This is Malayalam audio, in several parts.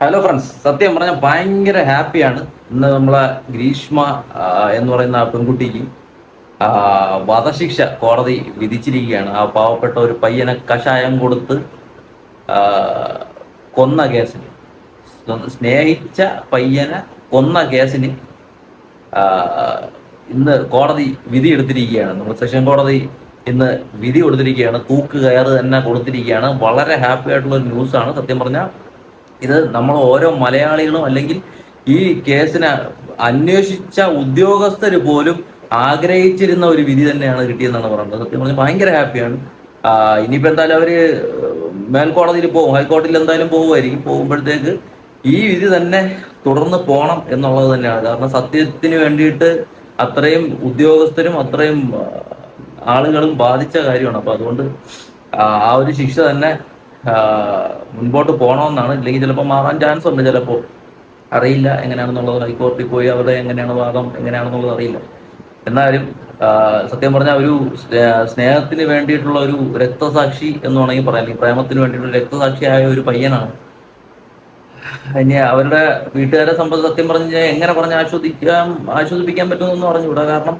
ഹലോ ഫ്രണ്ട്സ്, സത്യം പറഞ്ഞാൽ ഭയങ്കര ഹാപ്പിയാണ്. ഇന്ന് നമ്മളെ ഗ്രീഷ്മ എന്ന് പറയുന്ന ആ പെൺകുട്ടിക്ക് ആ, വധശിക്ഷ കോടതി വിധിച്ചിരിക്കുകയാണ്. ആ പാവപ്പെട്ട ഒരു പയ്യനെ കഷായം കൊടുത്ത് ആ, കൊന്ന കേസിന്, സ്നേഹിച്ച പയ്യനെ കൊന്ന കേസിന് ആ, ഇന്ന് കോടതി വിധി എടുത്തിരിക്കുകയാണ്. നമ്മൾ സെഷൻ കോടതി ഇന്ന് വിധി കൊടുത്തിരിക്കുകയാണ്. തൂക്ക് കയറ് തന്നെ കൊടുത്തിരിക്കുകയാണ്. വളരെ ഹാപ്പി ആയിട്ടുള്ള ഒരു ന്യൂസാണ് സത്യം പറഞ്ഞാൽ. ഇത് നമ്മൾ ഓരോ മലയാളികളും അല്ലെങ്കിൽ ഈ കേസിനെ അന്വേഷിച്ച ഉദ്യോഗസ്ഥര് പോലും ആഗ്രഹിച്ചിരുന്ന ഒരു വിധി തന്നെയാണ് കിട്ടിയെന്നാണ് പറയുന്നത്. സത്യം പറഞ്ഞാൽ ഭയങ്കര ഹാപ്പിയാണ്. ഇനിയിപ്പോ എന്തായാലും അവര് മേൽക്കോടതിയിൽ പോകും, ഹൈക്കോടതിയിൽ എന്തായാലും പോകുമായിരിക്കും. പോകുമ്പോഴത്തേക്ക് ഈ വിധി തന്നെ തുടർന്ന് പോണം എന്നുള്ളത് തന്നെയാണ്. കാരണം സത്യത്തിന് വേണ്ടിയിട്ട് അത്രയും ഉദ്യോഗസ്ഥരും അത്രയും ആളുകളും ബാധിച്ച കാര്യമാണ്. അപ്പൊ അതുകൊണ്ട് ആ ഒരു ശിക്ഷ തന്നെ ആ, മുൻപോട്ട് പോകണമെന്നാണ്. ഇല്ലെങ്കിൽ ചിലപ്പോൾ മാറാൻ ചാൻസ് ഉണ്ട്. ചിലപ്പോൾ അറിയില്ല എങ്ങനെയാണെന്നുള്ളത്. ഹൈക്കോടതിയിൽ പോയി അവരുടെ എങ്ങനെയാണ് വാദം എങ്ങനെയാണെന്നുള്ളത് അറിയില്ല. എന്നാലും സത്യം പറഞ്ഞാൽ ഒരു സ്നേഹത്തിന് വേണ്ടിയിട്ടുള്ള ഒരു രക്തസാക്ഷി എന്ന് വേണമെങ്കിൽ പറയാം, അല്ലെങ്കിൽ പ്രേമത്തിന് വേണ്ടിയിട്ടുള്ള രക്തസാക്ഷിയായ ഒരു പയ്യനാണ്. ഇനി അവരുടെ വീട്ടുകാരെ സംബന്ധിച്ച് സത്യം പറഞ്ഞ് എങ്ങനെ പറഞ്ഞ് ആശ്വസിപ്പിക്കാൻ പറ്റുമെന്ന് പറഞ്ഞുകൂടാ. കാരണം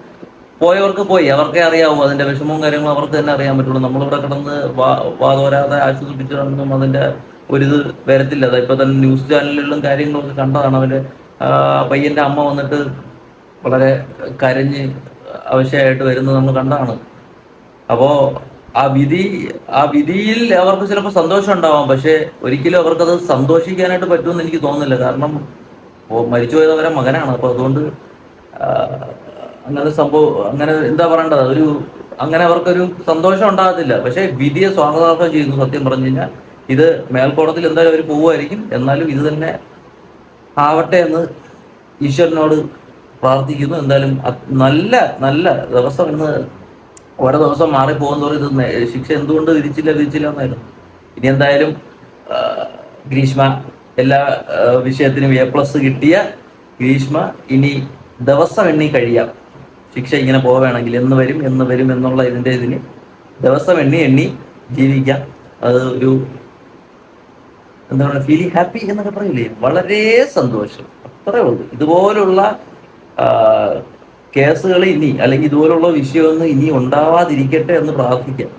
പോയവർക്ക് പോയി, അവർക്കേ അറിയാവൂ അതിന്റെ വിഷമവും കാര്യങ്ങളും അവർക്ക് തന്നെ അറിയാൻ പറ്റുള്ളൂ. നമ്മളിവിടെ കിടന്ന് വാതോരാതെ ആശ്വസിപ്പിച്ചിട്ടൊന്നും അതിന്റെ ഒരിത് വരത്തില്ല. അത് ഇപ്പൊ തന്നെ ന്യൂസ് ചാനലുകളിലും കാര്യങ്ങളൊക്കെ കണ്ടതാണ്. അവര് പയ്യന്റെ അമ്മ വന്നിട്ട് വളരെ കരഞ്ഞ് അവശയായിട്ട് വരുന്നത് നമ്മൾ കണ്ടതാണ്. അപ്പോ ആ വിധി ആ വിധിയിൽ അവർക്ക് ചിലപ്പോൾ സന്തോഷം ഉണ്ടാവാം, പക്ഷെ ഒരിക്കലും അവർക്കത് സന്തോഷിക്കാനായിട്ട് പറ്റുമെന്ന് എനിക്ക് തോന്നുന്നില്ല. കാരണം മരിച്ചുപോയത് അവരെ മകനാണ്. അപ്പൊ അതുകൊണ്ട് ആ, അങ്ങനെ സംഭവം, അങ്ങനെ എന്താ പറയേണ്ടത്, ഒരു അങ്ങനെ അവർക്കൊരു സന്തോഷം ഉണ്ടാകത്തില്ല. പക്ഷെ വിധിയെ സ്വാഗതാർഹം ചെയ്യുന്നു. സത്യം പറഞ്ഞു കഴിഞ്ഞാൽ ഇത് മേൽക്കോടതിയിൽ എന്തായാലും അവർ പോവുമായിരിക്കും. എന്നാലും ഇത് തന്നെ ആവട്ടെ എന്ന് ഈശ്വരനോട് പ്രാർത്ഥിക്കുന്നു. എന്തായാലും നല്ല നല്ല ദിവസം ഇന്ന് ഓരോ ദിവസം മാറിപ്പോകുന്നതോറും ഇത് ശിക്ഷ എന്തുകൊണ്ട് വിധിച്ചില്ല എന്നായിരുന്നു. ഇനി എന്തായാലും ആ, ഗ്രീഷ്മ എല്ലാ വിഷയത്തിനും A+ കിട്ടിയ ഗ്രീഷ്മ ഇനി ദിവസം എണ്ണി കഴിയാം. ശിക്ഷ ഇങ്ങനെ പോവുകയാണെങ്കിൽ എന്ന് വരും എന്നുള്ള ഇതിന് ദിവസം എണ്ണി എണ്ണി ജീവിക്കാം. അത് ഒരു എന്താ പറയുക, ഫീലിംഗ് ഹാപ്പി എന്നൊക്കെ പറയില്ലേ, വളരെ സന്തോഷം, അത്രേ ഉള്ളൂ. ഇതുപോലുള്ള കേസുകൾ ഇനി അല്ലെങ്കിൽ ഇതുപോലുള്ള വിഷയമൊന്നും ഇനി ഉണ്ടാവാതിരിക്കട്ടെ എന്ന് പ്രാർത്ഥിക്കാം.